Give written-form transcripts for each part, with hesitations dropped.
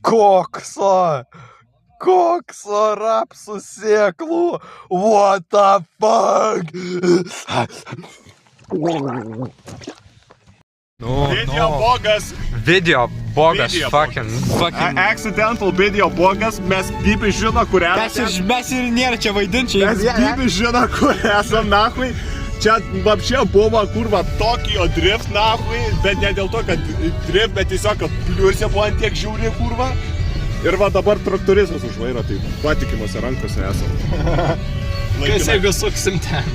Kokso rapsų sėklų. What the fuck? Video bogas, fucking. Accidental video bogas, mes bibi žino, kur esam. Mes ir nėra čia vaidinčiai. Mes bibi žino, kur esam, nahui. Čia vapšė buvo, kurva, Tokio drift, nahui, bet ne dėl to, kad drift, bet tiesiog, kad pliursė buvo ant tiek žiūri, kurva. Ir va dabar traktorizmas už vairo, tai patikimuose rankose esam. Kas jeigu suksim ten?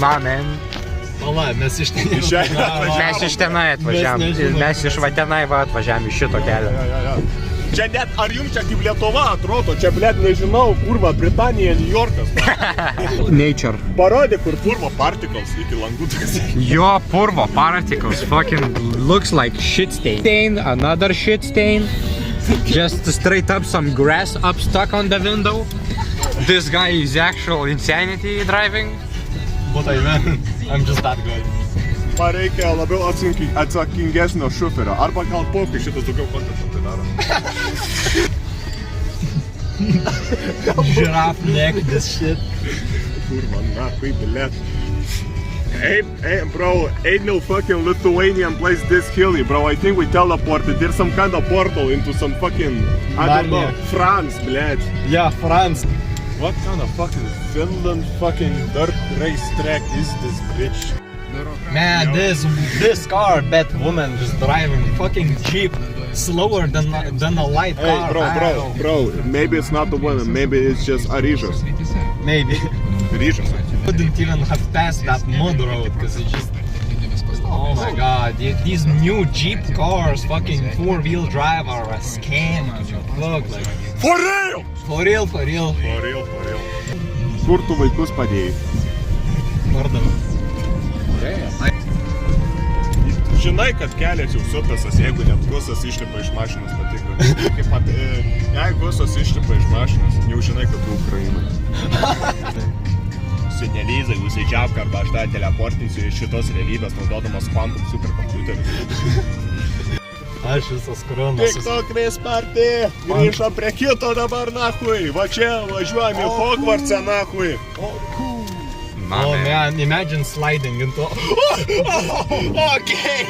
Na, men. Pala, mes iš ten Mes iš tenai atvažiavam. Mes iš va tenai va atvažiavam iš šito kelio. Čia net, ar jums čia kaip Lietuva atrodo, čia, blėt, nežinau, kurva, Britanija, New Yorkas. Nature. Parodė, kur purvo particles iki langų. Jo, purvo particles, fucking looks like shit stain. Another shit stain. Just straight up some grass up stuck on the window. This guy is actual insanity driving. But I'm just that good. Man reikia labiau atsakingesnio šuferio. Arba gal pokai šitas daugiau konteksto tai daro. Giraffe neck, this shit. Kurva, nahui, blėt. Hey, bro, ain't no fucking Lithuanian place this hilly, bro. I think we teleported. There's some kind of portal into some fucking, I don't know, France, blėt. Yeah, France. What kind of fucking Finland fucking dirt race track is this bitch? Man, this car, that woman just driving fucking Jeep slower than a light car. Hey, bro, maybe it's not the woman, maybe it's just Aryžas. Maybe. Aryžas. Couldn't even have passed that mud road because it just... Oh my god, these new Jeep cars, fucking 4-wheel drive are a scam. Look, like... For real! For real, for real. For real, for real. Kur tu vaikus padėjai? Vardavau. Žinai, kad kelias jau sutasas, jeigu net Gusas išlipa iš mašinos patikra. Jeigu Gusas išlipa iš mašinos, jau žinai, kad tu Ukrainai. Senelizai, užsidžiavka arba aš tą teleportinsiu iš šitos realybės naudodamas quantum superkompiuterius. Aš visas koronas. TikTok'nės partį, grįžtam prie kito dabar, nahui. Va čia važiuojam į Hogwartsą, nahui. Oh man, imagine sliding into... Okay!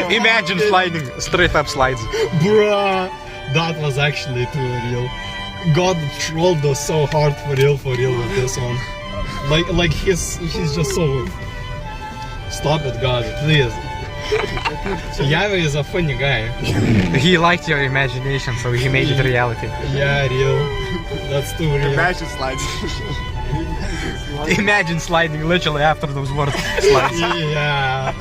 Imagine sliding, straight up slides. Bruh, that was actually too real. God trolled us so hard for real with this one. Like he's just so... Stop it, God, please. Yava is a funny guy. He liked your imagination, so he made it reality. Yeah, real. That's too real. Imagine sliding. Imagine sliding literally after those words. Slides. Yeah.